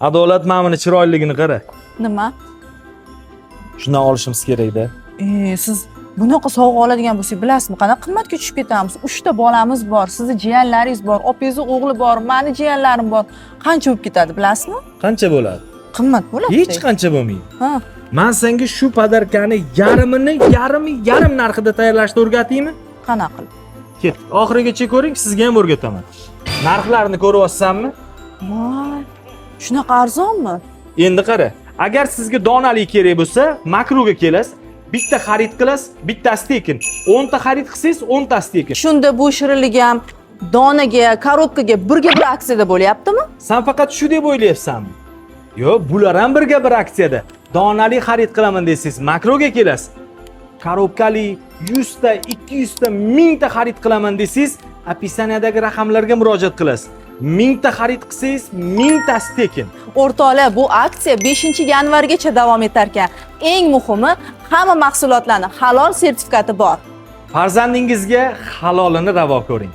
Adolat ma'mini chiroyligini qara. Nima? Shundan olishimiz kerak-da. Siz bunaqa sovg'a oladigan bo'lsangiz, bilasizmi, qanaqa qimmatga tushib ketamiz? 3 ta bolamiz bor, sizni jiyanlaringiz bor, opangizning o'g'li bor, meni jiyanlarim bor. Qancha bo'lib ketadi, bilasizmi? Qancha bo'ladi? Qimmat bo'ladi. Hech qancha bo'lmaydi. Ha. Men senga shu podarkani yarim narxida tayyorlashni o'rgataymi? Qanaqa qilib? Ket, oxirigacha ko'ring, sizga ham o'rgataman. Narxlarni ko'ryapsanmi? Voy, shunaqa arzonmi? Endi qara, agar sizga donalik kerak bo'lsa, Makroga kelasiz, bitta xarid qilasiz, bittasi tekin. 10 ta xarid qilsangiz, 10 tasi tekin. Shunda bu shirinlik ham donaga, korobkaga birga bir aksiyada bo'lyaptimi? Sen faqat shu deb o'ylayapsanmi? Yo'q, bular ham birga bir aksiyada. Donalik xarid qilaman desangiz, Makroga kelasiz. Korobkali 100 ta, 200 ta, 1000 ta xarid qilaman desangiz, opisaniyadagi raqamlarga murojaat qilasiz. 1000 ta xarid qilsangiz, 1000 tasi tekin. O'rtoqlar, bu aksiya 5-yanvargacha davom etar ekan. Eng muhimi, hamma mahsulotlarning halol sertifikati bor. Farzandingizga halolini ravo ko'ring.